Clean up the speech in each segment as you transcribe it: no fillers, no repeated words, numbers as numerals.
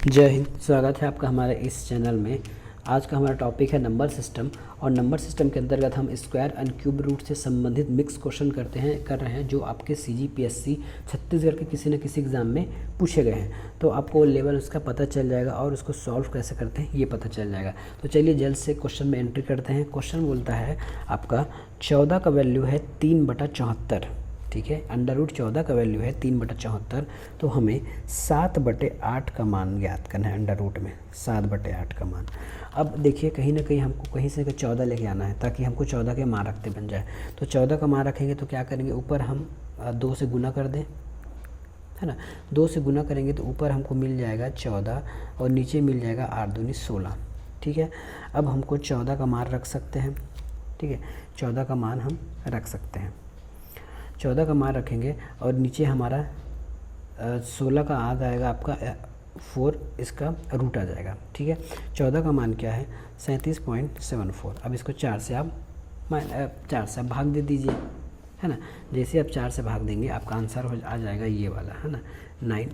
जय हिंद। स्वागत है आपका हमारे इस चैनल में। आज का हमारा टॉपिक है नंबर सिस्टम, और नंबर सिस्टम के अंतर्गत हम स्क्वायर एंड क्यूब रूट से संबंधित मिक्स क्वेश्चन कर रहे हैं जो आपके CGPSC छत्तीसगढ़ के किसी न किसी एग्ज़ाम में पूछे गए हैं। तो आपको लेवल उसका पता चल जाएगा और उसको सॉल्व कैसे करते हैं ये पता चल जाएगा। तो चलिए जल्द से क्वेश्चन में एंट्री करते हैं। क्वेश्चन बोलता है आपका 14 का वैल्यू है 3/74, ठीक है। अंडर रूट 14 का वैल्यू है 3/74, तो हमें 7/8 का मान ज्ञात करना है। अंडर रूट में 7/8 का मान। अब देखिए कहीं ना कहीं हमको कहीं से 14 लेके आना है ताकि हमको 14 के मान रखते बन जाए। तो 14 का मान रखेंगे तो क्या करेंगे, ऊपर हम 2 से गुना कर दें, है ना। 2 से गुना करेंगे तो ऊपर हमको मिल जाएगा 14 और नीचे मिल जाएगा 8 दूनी 16, ठीक है। अब हमको 14 का मान रख सकते हैं, ठीक है। 14 का मान हम रख सकते हैं। 14 का मान रखेंगे और नीचे हमारा 16 का आ जाएगा आपका 4, इसका रूट आ जाएगा, ठीक है। 14 का मान क्या है 37.74। अब इसको 4 से आप भाग दे दीजिए, है ना। जैसे आप 4 से भाग देंगे आपका आंसर आ जाएगा ये वाला, है ना, 9।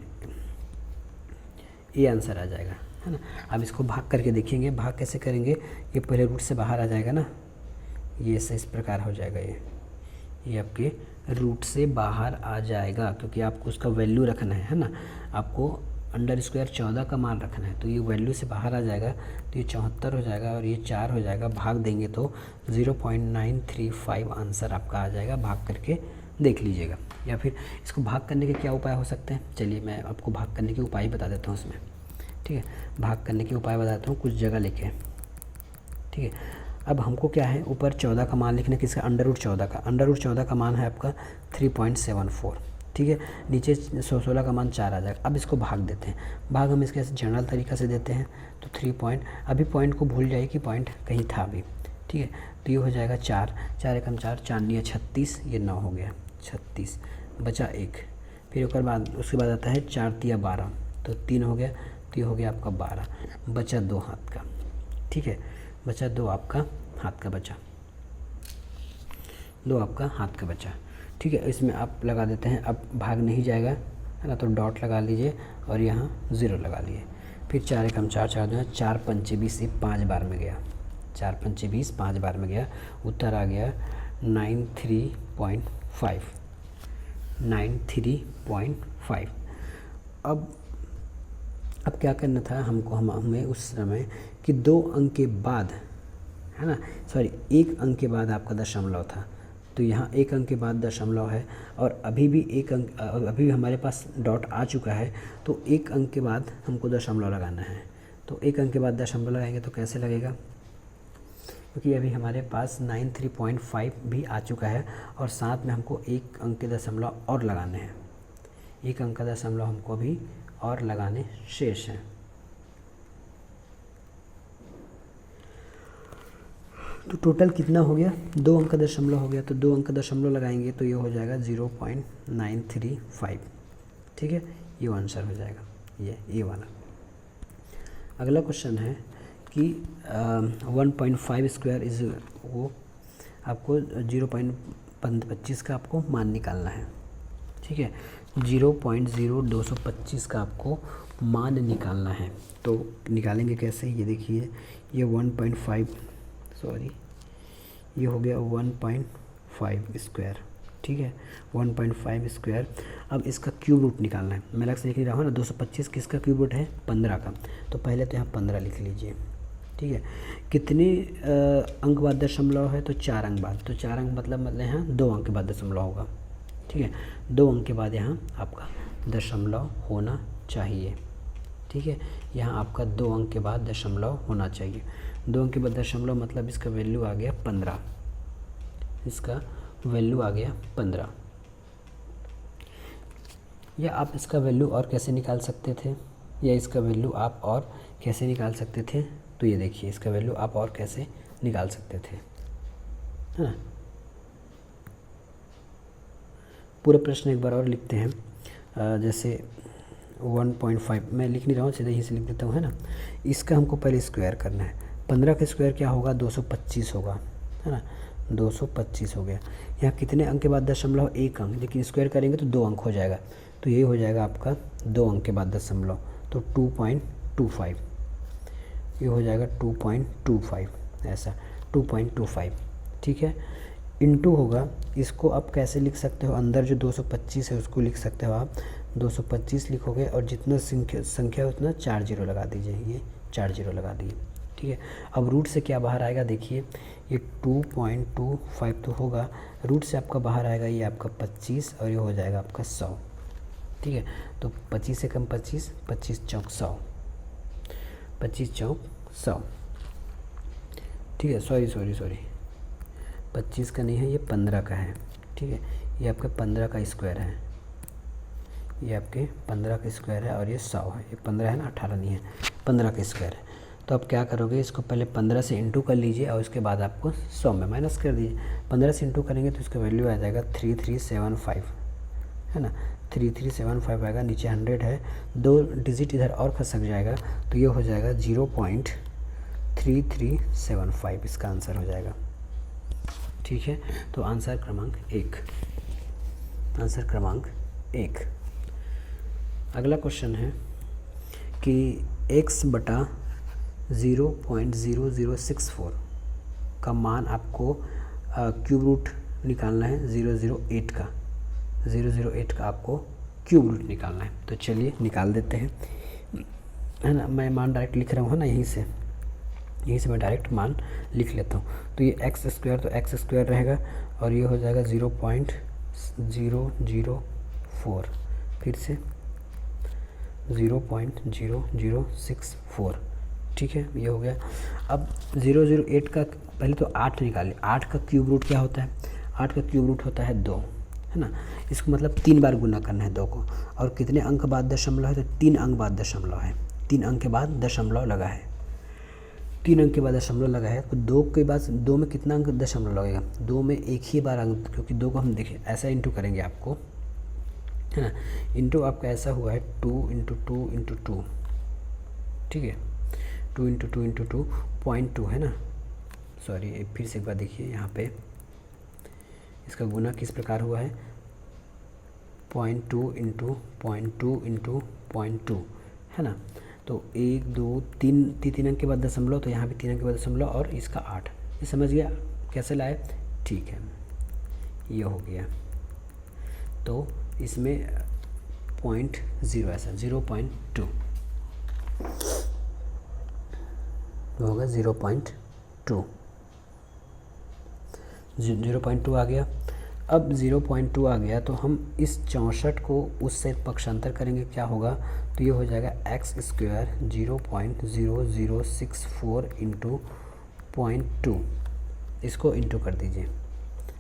ये आंसर आ जाएगा, है ना। अब इसको भाग करके देखेंगे, भाग कैसे करेंगे। ये पहले रूट से बाहर आ जाएगा ना, ये ऐसे इस प्रकार हो जाएगा। ये आपके रूट से बाहर आ जाएगा क्योंकि आपको उसका वैल्यू रखना है ना। आपको अंडर स्क्वायर 14 का मान रखना है, तो ये वैल्यू से बाहर आ जाएगा तो ये 74 हो जाएगा और ये 4 हो जाएगा। भाग देंगे तो 0.935 आंसर आपका आ जाएगा। भाग करके देख लीजिएगा। या फिर इसको भाग करने के क्या उपाय हो सकते हैं, चलिए मैं आपको भाग करने के उपाय बता देता हूँ उसमें, ठीक है। भाग करने के उपाय बताता हूँ कुछ जगह लिखे, ठीक है। अब हमको क्या है, ऊपर 14 का मान लिखने, किसका, अंडर रूट 14 का। अंडर रूट 14 का मान है आपका 3.74, ठीक है। नीचे 16 का मान 4 आ जाएगा। अब इसको भाग देते हैं। भाग हम इसके जनरल तरीक़ा से देते हैं तो 3 अभी पॉइंट को भूल जाइए कि पॉइंट कहीं था अभी, ठीक है। तो ये हो जाएगा 4, 4 एकम 4, 4 9 36, ये 9 हो गया 36, बचा 1। फिर उसके बाद आता है 4 3 12, तो 3 हो गया, तो ये हो गया आपका 12, बचा 2 हाथ का, ठीक है। बचा 2 आपका हाथ का बचा, 2 आपका हाथ का बचा, ठीक है। इसमें आप लगा देते हैं। अब भाग नहीं जाएगा, है ना, तो डॉट लगा लीजिए और यहाँ 0 लगा लिए। फिर 4 एकम 4, 4 2 4 5 20, 5 बार में गया, 4 5 20, 5 बार में गया। उत्तर आ गया 93.5, 93.5। अब क्या करना था हमको, हमें उस समय कि 2 अंक के बाद, है ना, सॉरी 1 अंक के बाद आपका दशमलव था, तो यहाँ 1 अंक के बाद दशमलव है और अभी भी 1 अंक, अभी हमारे पास डॉट आ चुका है, तो 1 अंक के बाद हमको दशमलव लगाना है। तो 1 अंक के बाद दशमलव लगाएंगे तो कैसे लगेगा, क्योंकि अभी हमारे पास 93.5 भी आ चुका है और साथ में हमको 1 अंक के दशमलव और लगाने हैं। 1 अंक का दशमलव हमको अभी और लगाने शेष हैं। तो टोटल कितना हो गया, 2 अंक का दशमलव हो गया। तो 2 अंक का दशमलव लगाएंगे तो ये हो जाएगा 0.935, ठीक है। ये आंसर हो जाएगा ये वाला। अगला क्वेश्चन है कि 1.5 स्क्वायर इज, वो आपको 0.25 का आपको मान निकालना है, ठीक है। 0.0225 का आपको मान निकालना है। तो निकालेंगे कैसे, ये देखिए, ये 1.5, सॉरी ये हो गया 1.5 स्क्वायर, ठीक है, 1.5 स्क्वायर। अब इसका क्यूब रूट निकालना है। मैं अलग से लिख नहीं रहा हूँ ना, 225 किसका क्यूब रूट है, 15 का। तो पहले तो यहाँ 15 लिख लीजिए, ठीक है। कितने अंक बाद दशमलव है, तो 4 अंक बाद। तो 4 अंक मतलब यहाँ 2 अंक के बाद दशमलव होगा, ठीक है। 2 अंक के बाद यहाँ आपका दशमलव होना चाहिए, ठीक है। यहाँ आपका 2 अंक के बाद दशमलव होना चाहिए। 2 अंक के बाद दशमलव मतलब इसका वैल्यू आ गया 15, इसका वैल्यू आ गया 15। या आप इसका वैल्यू और कैसे निकाल सकते थे, या इसका वैल्यू आप और कैसे निकाल सकते थे, तो ये देखिए इसका वैल्यू आप और कैसे निकाल सकते थे, है ना। पूरा प्रश्न एक बार और लिखते हैं। जैसे 1.5 मैं लिख नहीं रहा हूँ, सीधे यहीं से लिख देता हूँ, है ना। इसका हमको पहले स्क्वायर करना है। 15 का स्क्वायर क्या होगा, 225 होगा, है ना। 225 हो गया। यहाँ कितने अंक के बाद दशमलव, 1 अंक, लेकिन स्क्वायर करेंगे तो 2 अंक हो जाएगा। तो ये हो जाएगा आपका 2 अंक के बाद दशमलव, तो 2.25, ये हो जाएगा 2.25, ऐसा 2.25, ठीक है। इंटू होगा, इसको आप कैसे लिख सकते हो, अंदर जो 225 है उसको लिख सकते हो आप, 225 लिखोगे और जितना संख्या उतना 4 जीरो लगा दीजिए, ये 4 जीरो लगा दिए, ठीक है। अब रूट से क्या बाहर आएगा, देखिए ये 2.25 तो होगा, रूट से आपका बाहर आएगा ये आपका 25 और ये हो जाएगा आपका 100, ठीक है। तो 25 से कम 25, 25 चौक 100, 25 चौक 100, ठीक है। सॉरी 25 का नहीं है, ये 15 का है, ठीक है। ये आपके 15 का स्क्वायर है, ये आपके 15 का स्क्वायर है और ये 100 है, ये 15 है ना, 18 नहीं है, 15 का स्क्वायर है। तो आप क्या करोगे, इसको पहले 15 से इंटू कर लीजिए और उसके बाद आपको 100 में माइनस कर दीजिए। 15 से इंटू करेंगे तो इसका वैल्यू आ जाएगा 3375, है ना, 3375 आएगा, नीचे 100 है, 2 डिजिट इधर और खसक जाएगा तो ये हो जाएगा 0.3375, इसका आंसर हो जाएगा, ठीक है। तो आंसर क्रमांक 1। अगला क्वेश्चन है कि x बटा 0.0064 का मान आपको क्यूब रूट निकालना है 008 का, 008 का आपको क्यूब रूट निकालना है। तो चलिए निकाल देते हैं, है ना। मैं मान डायरेक्ट लिख रहा हूँ, है ना, यहीं से मैं डायरेक्ट मान लिख लेता हूँ। तो ये एक्स स्क्वायर, तो एक्स स्क्वायर रहेगा और ये हो जाएगा 0.004, फिर से 0.0064, ठीक है, ये हो गया। अब 008 का पहले तो 8 निकालिए, 8 का क्यूब रूट क्या होता है, 8 का क्यूब रूट होता है 2, है ना। इसको मतलब 3 बार गुना करना है 2 को, और कितने अंक बाद दशमलव है, तो 3 अंक बाद दशमलव है, 3 अंक के बाद दशमलव लगा है, 3 अंक के बाद दशमलव लगा है। तो 2 के बाद 2 में कितना अंक दशमलव लगेगा, 2 में एक ही बार अंक, क्योंकि 2 को हम देखें ऐसा इंटू करेंगे आपको, है ना। इंटू आपका ऐसा हुआ है 2 इंटू 2 इंटू 2, ठीक है, 2 इंटू 2 इंटू 2 0.2 है ना। सॉरी, फिर से एक बार देखिए, यहाँ पे इसका गुना किस प्रकार हुआ है, 0.2 इंटू 0.2 इंटू 0.2, है ना। तो 1 2 3 अंक के बाद दशमलव, तो यहाँ भी 3 अंक के बाद दशमलव और इसका 8, ये समझ गया कैसे लाए, ठीक है, ये हो गया। तो इसमें 0.0 ऐसा 0.2 होगा, 0.2 आ गया। अब 0.2 आ गया तो हम इस 64 को उससे पक्षांतर करेंगे, क्या होगा, तो ये हो जाएगा एक्स स्क्वायर 0.0064 इंटू 0.2, इसको इंटू कर दीजिए,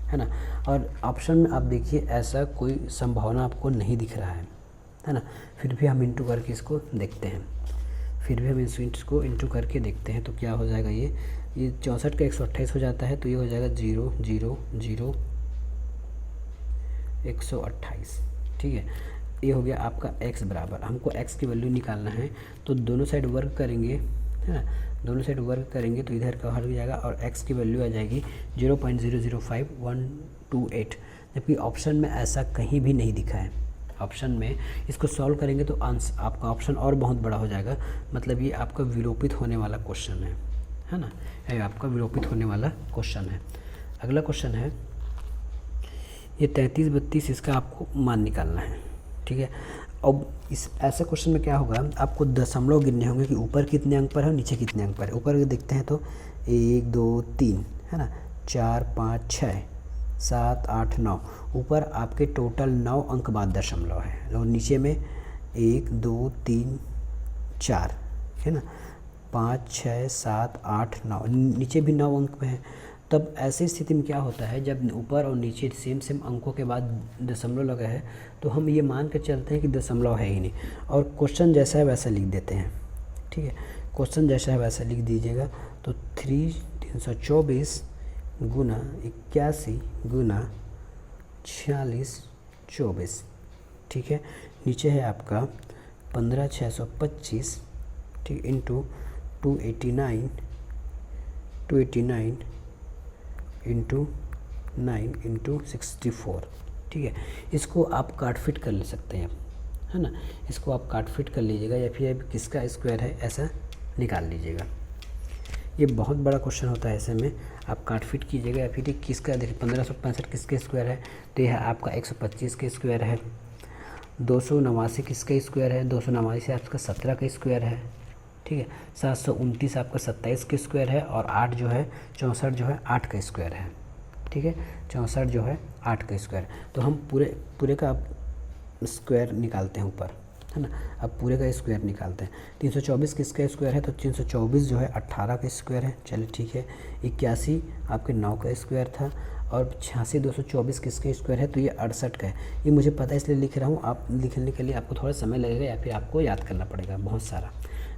है ना। और ऑप्शन में आप देखिए ऐसा कोई संभावना आपको नहीं दिख रहा है ना, फिर भी हम इंटू करके इसको देखते हैं, इसको इंटू करके देखते हैं। तो क्या हो जाएगा, ये 64 का 128 हो जाता है, तो ये हो जाएगा 0 0 0 128, ठीक है। ये हो गया आपका x बराबर, हमको x की वैल्यू निकालना है, तो दोनों साइड वर्ग करेंगे, है ना, दोनों साइड वर्ग करेंगे तो इधर का हट जाएगा और x की वैल्यू आ जाएगी 0.005128, जबकि ऑप्शन में ऐसा कहीं भी नहीं दिखा है। ऑप्शन में इसको सॉल्व करेंगे तो आंसर आपका ऑप्शन और बहुत बड़ा हो जाएगा, मतलब ये आपका विलोपित होने वाला क्वेश्चन है ना, ये आपका विलोपित होने वाला क्वेश्चन है। अगला क्वेश्चन है ये 33 32, इसका आपको मान निकालना है, ठीक है। अब इस ऐसे क्वेश्चन में क्या होगा, आपको दशमलव गिनने होंगे कि ऊपर कितने अंक पर है और नीचे कितने अंक पर है। ऊपर देखते हैं तो 1 2 3, है ना, 4 5 6 7 8 9, ऊपर आपके टोटल 9 अंक बाद दशमलव है और नीचे में 1 2 3 4, है ना, 5 6 7 8 9, नीचे भी 9 अंक में है। तब ऐसी स्थिति में क्या होता है, जब ऊपर और नीचे सेम अंकों के बाद दशमलव लगा है तो हम ये मान कर चलते हैं कि दशमलव है ही नहीं, और क्वेश्चन जैसा है वैसा लिख देते हैं, ठीक है। क्वेश्चन जैसा है वैसा लिख दीजिएगा। तो 324 गुना 81 गुना 46 24, ठीक है। नीचे है आपका 15625, ठीक, इंटू 289 इंटू 9 इंटू 64, ठीक है। इसको आप काट फिट कर ले सकते हैं, है ना। इसको आप काट फिट कर लीजिएगा या फिर किसका स्क्वायर है ऐसा निकाल लीजिएगा। ये बहुत बड़ा क्वेश्चन होता है, ऐसे में आप काट फिट कीजिएगा या फिर किसका, देखिए 1565 किसके स्क्वायर है, तो यह आपका 125 के स्क्वायर है। 289 किसका स्क्वायर है, 289 आपका 17 का स्क्वायर है, ठीक है। 729 आपका 27 के स्क्वायर है, और 8 जो है 64 जो है 8 का स्क्वायर है, ठीक है। 64 जो है 8 का स्क्वायर। तो हम पूरे का स्क्वायर निकालते हैं ऊपर, है ना। अब पूरे का स्क्वायर निकालते हैं। 324 किसका स्क्वायर है, तो 324 जो है 18 का स्क्वायर है, चलिए ठीक है। 81 आपके 9 का स्क्वायर था, और 86 224 किसका स्क्वायर है, तो ये 68 का है। ये मुझे पता है इसलिए लिख रहा हूँ, आप लिखने के लिए आपको थोड़ा समय लगेगा या फिर आपको याद करना पड़ेगा बहुत सारा,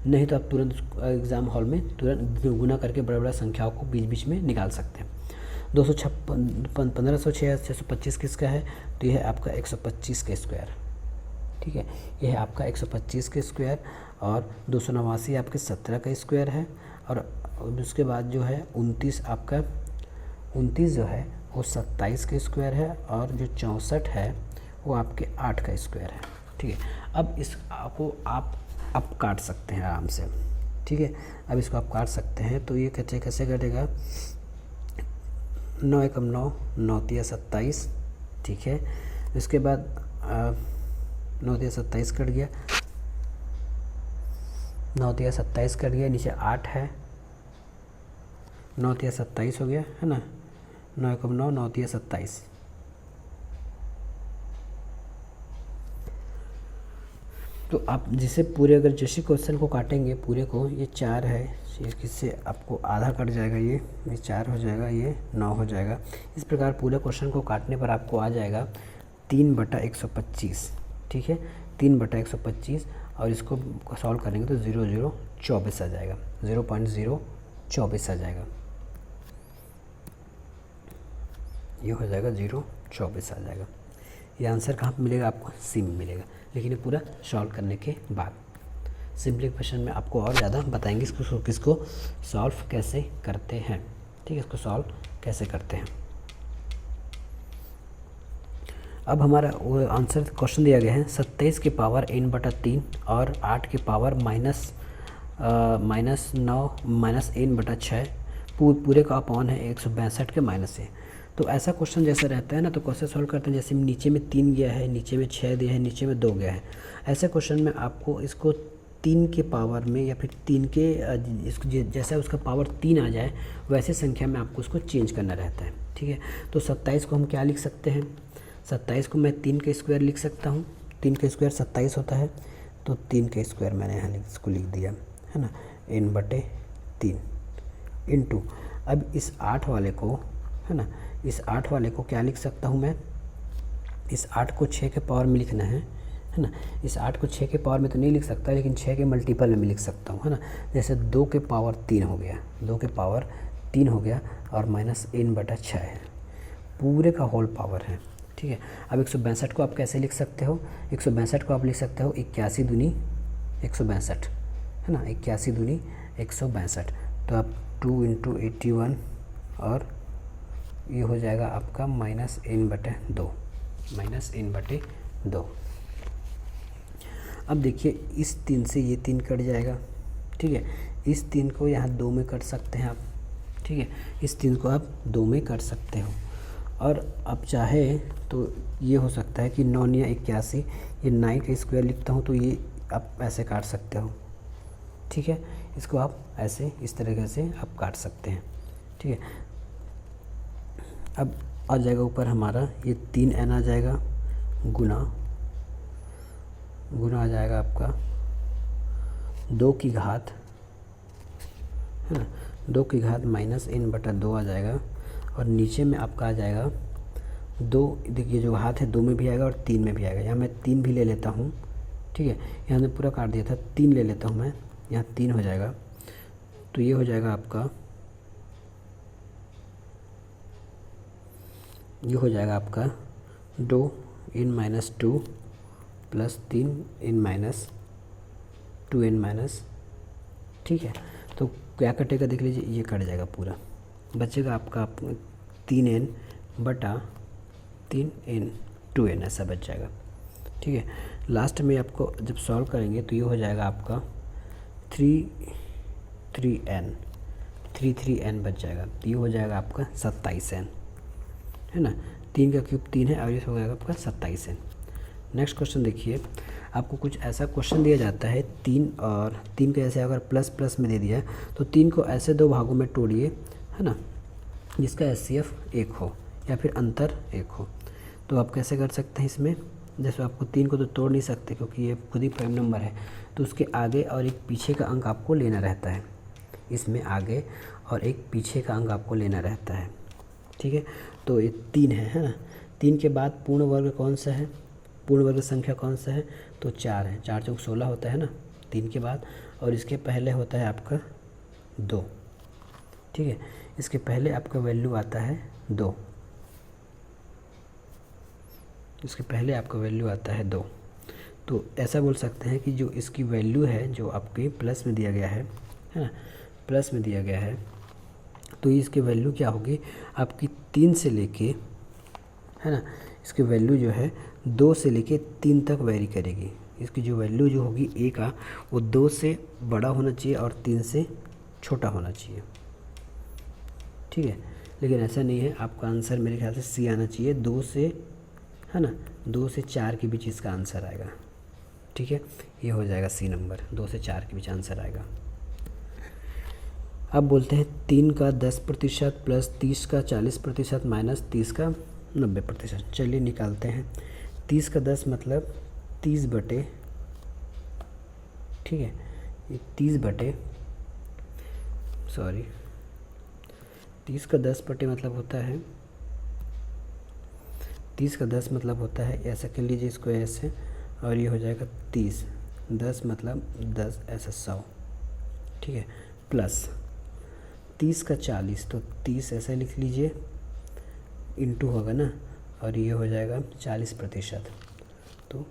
नहीं तो आप तुरंत एग्ज़ाम हॉल में तुरंत गुना करके बड़ा बड़ा संख्याओं को बीच बीच में निकाल सकते हैं। 1506 625 किसका है, तो यह है आपका 125 का स्क्वायर, ठीक है। यह है आपका 125 के स्क्वायर, और 289 आपके 17 का स्क्वायर है, और उसके बाद जो है 29 आपका 29 जो है वो 27 के स्क्वायर है, और जो 64 है वो आपके 8 का स्क्वायर है, ठीक है। अब इस को आप काट सकते हैं आराम से, ठीक है। अब इसको आप काट सकते हैं, तो ये कैसे कटेगा, 9 एकम 9, 9 तिया 27, ठीक है। इसके बाद 9 तिया 27 कट गया, 9 तिया 27 कट गया, नीचे 8 है, 9 तिया 27 हो गया, है ना। 9 एकम 9, 9 तिया 27। तो आप जिसे पूरे, अगर जैसे क्वेश्चन को काटेंगे पूरे को, ये 4 है, इससे आपको आधा कट जाएगा, ये 4 हो जाएगा, ये 9 हो जाएगा। इस प्रकार पूरे क्वेश्चन को काटने पर आपको आ जाएगा 3/125, ठीक है। 3/125, और इसको सॉल्व करेंगे तो 0.024 आ जाएगा, 0.024 आ जाएगा, ये हो जाएगा 0.24 आ जाएगा। ये आंसर कहाँ पर मिलेगा आपको, सी में मिलेगा, लेकिन ये पूरा सॉल्व करने के बाद। सिंप्लीफिकेशन में आपको और ज़्यादा बताएंगे किसको सॉल्व कैसे करते हैं, ठीक है, इसको सॉल्व कैसे करते हैं। अब हमारा वो आंसर क्वेश्चन दिया गया है 27 की पावर n/3 और 8 की पावर -9 पूरे का अपॉन है 162 के माइनस है। तो ऐसा क्वेश्चन जैसे रहता है ना, तो कैसे सॉल्व करते हैं, जैसे नीचे में 3 गया है, नीचे में 6 दिया है, नीचे में 2 गया है। ऐसे क्वेश्चन में आपको इसको 3 के पावर में या फिर 3 के इसको जैसा उसका पावर 3 आ जाए वैसे संख्या में आपको उसको चेंज करना रहता है, ठीक है। तो 27 को हम क्या लिख सकते हैं, 27 को मैं 3 का स्क्वायर लिख सकता हूँ, 3 का स्क्वायर 27 होता है, तो 3 का स्क्वायर मैंने यहाँ इसको लिख दिया, है ना, n/3 इंटू। अब इस 8 वाले को, है ना, इस 8 वाले को क्या लिख सकता हूँ मैं, इस 8 को 6 के पावर में लिखना है ना। इस 8 को 6 के पावर में तो नहीं लिख सकता, लेकिन 6 के मल्टीपल में लिख सकता हूँ, है ना। जैसे 2 के पावर 3 हो गया, 2 के पावर 3 हो गया, और -n/6 है, पूरे का होल पावर है, ठीक है। अब 162 को आप कैसे लिख सकते हो, 162 को आप लिख सकते हो 81 दूनी 162, है ना, 81 दूनी 162। तो आप 2 × 81, और ये हो जाएगा आपका -n/2, -n/2। अब देखिए इस 3 से ये 3 कट जाएगा, ठीक है। इस 3 को यहाँ 2 में कर सकते हैं आप, ठीक है, इस 3 को आप 2 में कर सकते हो। और आप चाहे तो ये हो सकता है कि 9 × 81, ये 9 का स्क्वायर लिखता हूँ, तो ये आप ऐसे काट सकते हो, ठीक है। इसको आप ऐसे इस तरीके से आप काट सकते हैं, ठीक है। अब आ जाएगा ऊपर हमारा ये 3n आ जाएगा, गुना आ जाएगा आपका 2 की घात, है ना, 2 की घात -n/2 आ जाएगा, और नीचे में आपका आ जाएगा 2, देखिए जो घात है 2 में भी आएगा और 3 में भी आएगा। यहाँ मैं 3 भी ले लेता हूँ, ठीक है, यहाँ मैं पूरा काट दिया था, 3 ले लेता हूँ मैं, यहाँ 3 हो जाएगा, तो ये हो जाएगा आपका, ये हो जाएगा आपका 2n-2 प्लस 3n-2n-, ठीक है। तो क्या कटेगा देख लीजिए, ये कट जाएगा पूरा, बचेगा आपका 3n/3n 2n ऐसा बच जाएगा, ठीक है। लास्ट में आपको जब सॉल्व करेंगे तो ये हो जाएगा आपका 3n बच जाएगा। तो ये हो जाएगा आपका 27n, है ना। 3 का क्यूब 3 है और ये हो जाएगा आपका 27n। नेक्स्ट क्वेश्चन देखिए, आपको कुछ ऐसा क्वेश्चन दिया जाता है 3 और 3 का ऐसे अगर प्लस प्लस में दे दिया तो 3 को ऐसे 2 भागों में तोड़िए, है ना, जिसका HCF 1 हो या फिर अंतर 1 हो। तो आप कैसे कर सकते हैं इसमें, जैसे आपको 3 को तो तोड़ नहीं सकते क्योंकि ये खुद ही प्राइम नंबर है, तो उसके आगे और एक पीछे का अंक आपको लेना रहता है। इसमें आगे और एक पीछे का अंक आपको लेना रहता है, ठीक है। तो ये 3 है ना। 3 के बाद पूर्ण वर्ग कौन सा है, पूर्ण वर्ग संख्या कौन सा है, तो 4 है। 4 चौक 16 होता है ना 3 के बाद, और इसके पहले होता है आपका 2, ठीक है। इसके पहले आपका वैल्यू आता है 2, इसके पहले आपका वैल्यू आता है 2। तो ऐसा बोल सकते हैं कि जो इसकी वैल्यू है जो आपके प्लस में दिया गया है ना, प्लस में दिया गया है, तो इसकी वैल्यू क्या होगी आपकी 3 से लेके, है ना, इसकी वैल्यू जो है 2 से लेके 3 तक वेरी करेगी। इसकी जो वैल्यू जो होगी ए का वो 2 से बड़ा होना चाहिए और 3 से छोटा होना चाहिए, ठीक है। लेकिन ऐसा नहीं है, आपका आंसर मेरे ख्याल से सी आना चाहिए। 2 से, है ना, 2 से 4 के बीच इसका आंसर आएगा, ठीक है। ये हो जाएगा सी नंबर, 2 से 4 के बीच आंसर आएगा। अब बोलते हैं 3 का 10% प्लस 30 का 40% माइनस 30 का 90%। चलिए निकालते हैं। 30 का 10 मतलब 30 बटे, ठीक है, ये 30 का 10 बटे मतलब होता है, 30 का 10 मतलब होता है, ऐसा कर लीजिए इसको ऐसे, और ये हो जाएगा 30, 10 मतलब 10 ऐसा 100, ठीक है, प्लस 30 का 40 तो 30 ऐसे लिख लीजिए, इंटू होगा ना, और ये हो जाएगा 40%, तो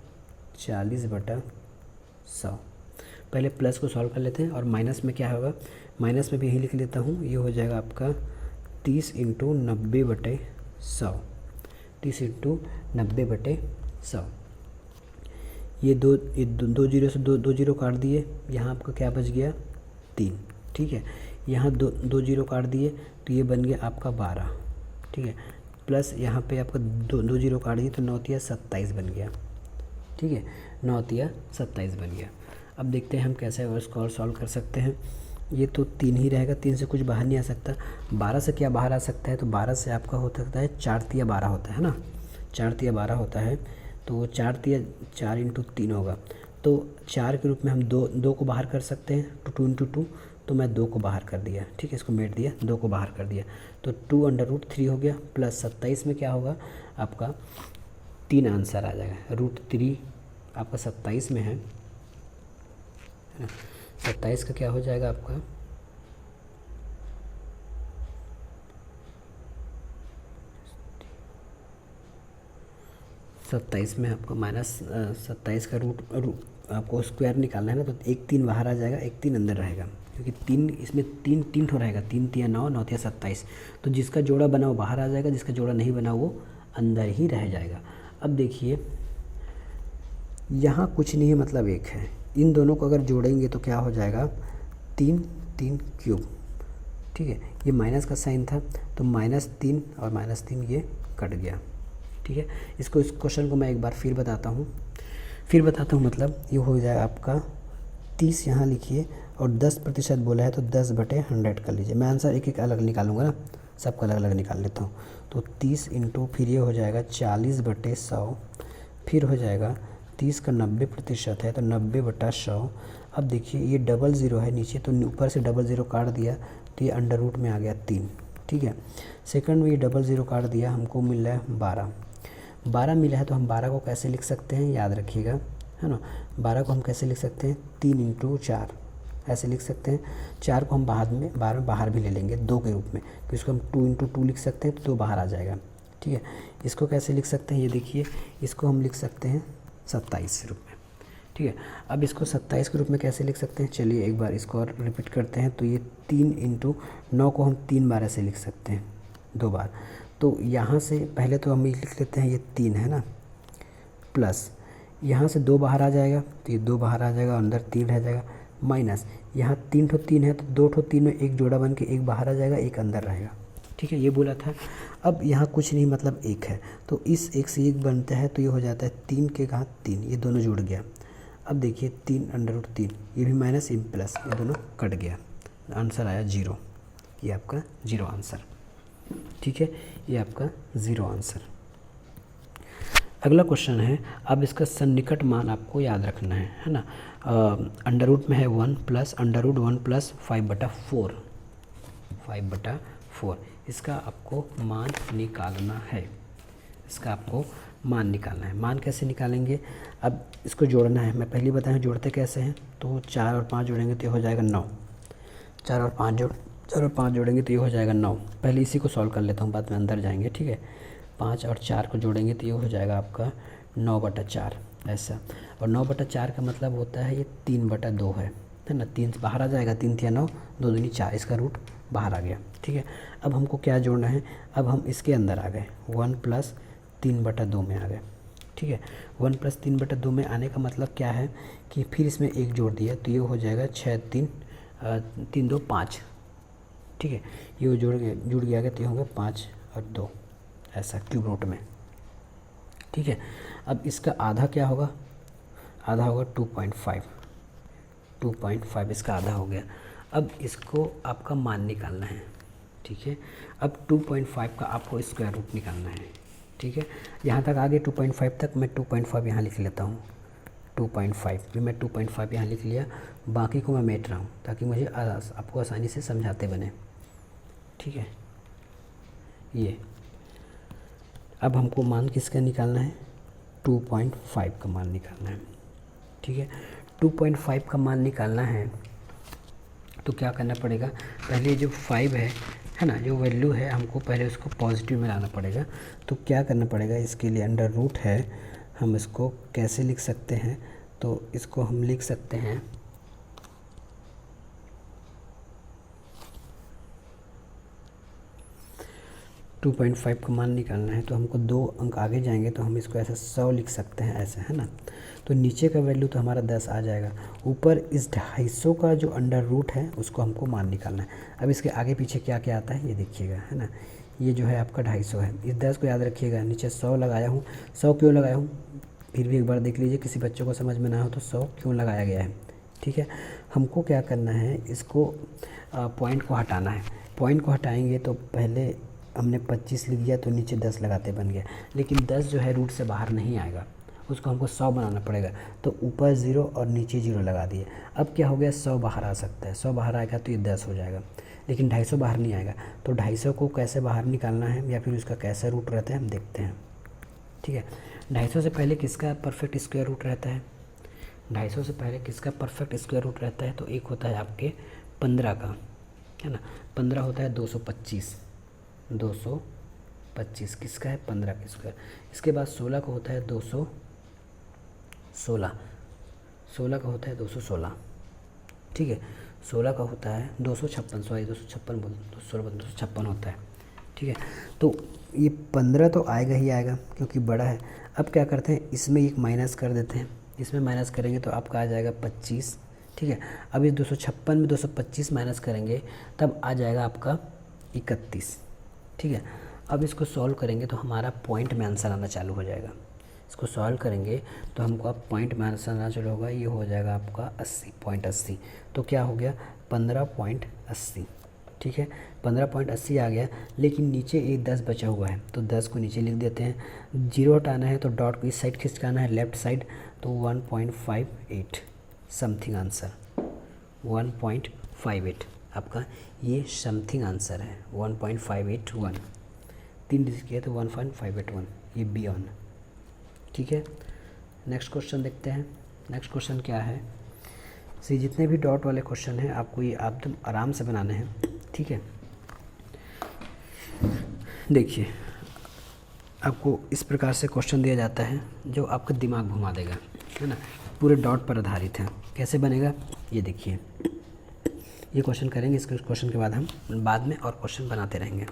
40/100। पहले प्लस को सॉल्व कर लेते हैं, और माइनस में क्या होगा, माइनस में भी यही लिख लेता हूँ। ये हो जाएगा आपका 30 × 90/100, 30 × 90/100। ये दो जीरो से दो जीरो काट दिए, यहाँ आपका क्या बच गया 3, ठीक है। यहाँ दो जीरो काट दिए तो ये बन गया आपका 12, ठीक है। प्लस यहाँ पे आपका दो जीरो काट दिए तो 9 × 27 बन गया, ठीक है, 9 × 27 बन गया। अब देखते हैं हम कैसे इसको और सॉल्व कर सकते हैं। ये तो 3 ही रहेगा, 3 से कुछ बाहर नहीं आ सकता। 12 से क्या बाहर आ सकता है, तो 12 से आपका हो सकता है 4 × 12 होता है ना, 4 × 12 होता है, तो 4 × 3 होगा। तो 4 के रूप में हम दो को बाहर कर सकते हैं, तो 2 × 2, तो मैं 2 को बाहर कर दिया, ठीक है, इसको मेट दिया, 2 को बाहर कर दिया, तो 2√3 हो गया। प्लस 27 में क्या होगा आपका 3 आंसर आ जाएगा। √3 आपका 27 में है ना, 27 का क्या हो जाएगा आपका 27 में आपको माइनस 27 का रूट आपको स्क्वायर निकालना है ना, तो 1 3 बाहर आ जाएगा, 1 3 अंदर रहेगा, क्योंकि 3 इसमें 3 ठो रहेगा, 3 × 9, 9 × 27। तो जिसका जोड़ा बना वो बाहर आ जाएगा, जिसका जोड़ा नहीं बना वो अंदर ही रह जाएगा। अब देखिए यहाँ कुछ नहीं है, मतलब 1 है। इन दोनों को अगर जोड़ेंगे तो क्या हो जाएगा 3 3 क्यूब, ठीक है। ये माइनस का साइन था तो -3 और -3 ये कट गया, ठीक है। इस क्वेश्चन को मैं एक बार फिर बताता हूँ, मतलब ये हो जाएगा आपका 30 यहाँ लिखिए, और 10% बोला है तो 10/100 कर लीजिए। मैं आंसर एक एक अलग निकालूंगा ना, सबका अलग अलग निकाल लेता हूँ। तो 30 × फिर ये हो जाएगा 40/100, फिर हो जाएगा 30 का 90% है तो 90/100। अब देखिए ये 00 है नीचे, तो ऊपर से 00 काट दिया तो ये अंडर रूट में आ गया 3, ठीक है। सेकंड में ये 00 काट दिया, हमको मिल रहा है 12 मिला है, तो हम 12 को कैसे लिख सकते हैं, याद रखिएगा, है ना। 12 को हम कैसे लिख सकते हैं, 3 × 4 ऐसे लिख सकते हैं। 4 को हम बाहर भी ले लेंगे 2 के रूप में, तो इसको हम 2 × 2 लिख सकते हैं, तो 2 बाहर आ जाएगा, ठीक है। इसको कैसे लिख सकते हैं, ये देखिए, इसको हम लिख सकते हैं 27 के रूप में, ठीक है। अब इसको 27 के रूप में कैसे लिख सकते हैं, चलिए एक बार इसको और रिपीट करते हैं। तो ये 3 × 9 को हम 3 बार ऐसे लिख सकते हैं, 2 बार। तो यहाँ से पहले तो हम लिख लेते हैं ये 3 है ना, प्लस यहाँ से 2 बाहर आ जाएगा तो ये 2 बाहर आ जाएगा, अंदर 3 रह जाएगा, माइनस यहाँ 3 ठो 3 है तो 2 ठो 3 में एक जोड़ा बन के एक बाहर आ जाएगा, एक अंदर रहेगा। ठीक है, ये बोला था। अब यहाँ कुछ नहीं मतलब 1 है तो इस 1 से 1 बनता है तो ये हो जाता है 3 के घात 3, ये दोनों जुड़ गया। अब देखिए 3 √3, ये भी माइनस ये प्लस, ये दोनों कट गया, आंसर आया 0। ये आपका 0 आंसर। ठीक है, ये आपका 0 आंसर। अगला क्वेश्चन है, अब इसका सन्निकट मान आपको याद रखना है ना। अंडर रूट में है 1 प्लस अंडर रूट 1 प्लस 5/4, 5/4 इसका आपको मान निकालना है। इसका आपको मान निकालना है। मान कैसे निकालेंगे, अब इसको जोड़ना है। मैं पहले बताया जोड़ते कैसे हैं, तो 4 और 5 जोड़ेंगे तो ये हो जाएगा 9। 4 और 5 जोड़ेंगे तो ये हो जाएगा 9। पहले इसी को सॉल्व कर लेता हूँ, बाद में अंदर जाएंगे। ठीक है, 5 और 4 को जोड़ेंगे तो ये हो जाएगा आपका 9/4 ऐसा। और 9/4 का मतलब होता है ये 3/2 है ना। 3 बाहर आ जाएगा, 3 या 9, 2 दूनी 4, इसका रूट बाहर आ गया। ठीक है, अब हमको क्या जोड़ना है, अब हम इसके अंदर आ गए, 1 + 3/2 में आ गए। ठीक है, 1 + 3/2 में आने का मतलब क्या है कि फिर इसमें 1 जोड़ दिया तो ये हो जाएगा 6 3 2 5। ठीक है, ये जुड़ गया तो ये होगा 5 और 2 ऐसा क्यूब रूट में। ठीक है, अब इसका आधा क्या होगा, आधा होगा 2.5 इसका आधा हो गया। अब इसको आपका मान निकालना है। ठीक है, अब 2.5 का आपको स्क्वायर रूट निकालना है। ठीक है, यहाँ तक आगे 2.5 तक मैं 2.5 यहाँ लिख लेता हूँ। 2.5 भी मैं 2.5 यहाँ लिख लिया, बाकी को मैं मेट रहा हूँ ताकि मुझे आपको आसानी से समझाते बने। ठीक है, ये अब हमको मान किसका निकालना है, 2.5 का मान निकालना है। ठीक है, 2.5 का मान निकालना है तो क्या करना पड़ेगा, पहले जो 5 है ना, जो वैल्यू है हमको पहले उसको पॉजिटिव में लाना पड़ेगा। तो क्या करना पड़ेगा, इसके लिए अंडर रूट है, हम इसको कैसे लिख सकते हैं, तो इसको हम लिख सकते हैं 2.5 का मान निकालना है तो हमको 2 अंक आगे जाएंगे तो हम इसको ऐसे 100 लिख सकते हैं ऐसे, है ना। तो नीचे का वैल्यू तो हमारा 10 आ जाएगा, ऊपर इस 250 का जो अंडर रूट है उसको हमको मान निकालना है। अब इसके आगे पीछे क्या क्या आता है ये देखिएगा, है ना। ये जो है आपका 250 है, इस 10 को याद रखिएगा, नीचे 100 लगाया हूँ। 100 क्यों लगाया हूँ फिर भी एक बार देख लीजिए, किसी बच्चों को समझ में ना हो तो 100 क्यों लगाया गया है। ठीक है, हमको क्या करना है, इसको पॉइंट को हटाना है। पॉइंट को हटाएंगे तो पहले हमने 25 लिख दिया तो नीचे 10 लगाते बन गया, लेकिन 10 जो है रूट से बाहर नहीं आएगा, उसको हमको 100 बनाना पड़ेगा। तो ऊपर 0 और नीचे 0 लगा दिए। अब क्या हो गया, 100 बाहर आ सकता है, 100 बाहर आएगा तो ये 10 हो जाएगा, लेकिन 250 बाहर नहीं आएगा। तो 250 को कैसे बाहर निकालना है या फिर उसका कैसा रूट रहता है हम देखते हैं। ठीक है, 250 से पहले किसका परफेक्ट स्क्वायर रूट रहता है, 250 से पहले किसका परफेक्ट स्क्वायर रूट रहता है, तो एक होता है आपके 15 का, है ना। 15 होता है 225 किसका है, 15 का स्क्वायर। इसके बाद 16 का होता है 216 का होता है 216। ठीक है, 16 का होता है 256 होता है। ठीक है, तो ये 15 तो आएगा ही आएगा क्योंकि बड़ा है। अब क्या करते हैं, इसमें एक माइनस कर देते हैं, इसमें माइनस करेंगे तो आपका आ जाएगा 25। ठीक है, अब इस 256 में 225 माइनस करेंगे तब आ जाएगा आपका 31। ठीक है, अब इसको सॉल्व करेंगे तो हमारा पॉइंट में आंसर आना चालू हो जाएगा। इसको सॉल्व करेंगे तो हमको अब पॉइंट में आंसर आना चालू होगा, ये हो जाएगा आपका 80.80। तो क्या हो गया, 15.80। ठीक है, 15.80 आ गया, लेकिन नीचे एक 10 बचा हुआ है तो 10 को नीचे लिख देते हैं। 0 हटाना है तो डॉट को इस साइड खिसकाना है, लेफ्ट साइड, तो 1.58 समथिंग आंसर, 1.58 आपका ये समथिंग आंसर है, 1.581। 3 डिजिट किया तो 1.581, ये बी ऑन। ठीक है, नेक्स्ट क्वेश्चन देखते हैं। नेक्स्ट क्वेश्चन क्या है, सी जितने भी डॉट वाले क्वेश्चन हैं आपको ये एकदम आराम से बनाने हैं। ठीक है, देखिए आपको इस प्रकार से क्वेश्चन दिया जाता है जो आपका दिमाग घुमा देगा, है ना, पूरे डॉट पर आधारित है। कैसे बनेगा ये देखिए, ये क्वेश्चन करेंगे, इसके क्वेश्चन के बाद हम बाद में और क्वेश्चन बनाते रहेंगे।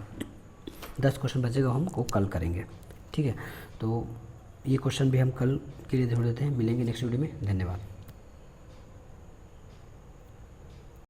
10 क्वेश्चन बचेगा, हम को कल करेंगे। ठीक है, तो ये क्वेश्चन भी हम कल के लिए छोड़ देते हैं। मिलेंगे नेक्स्ट वीडियो में। धन्यवाद।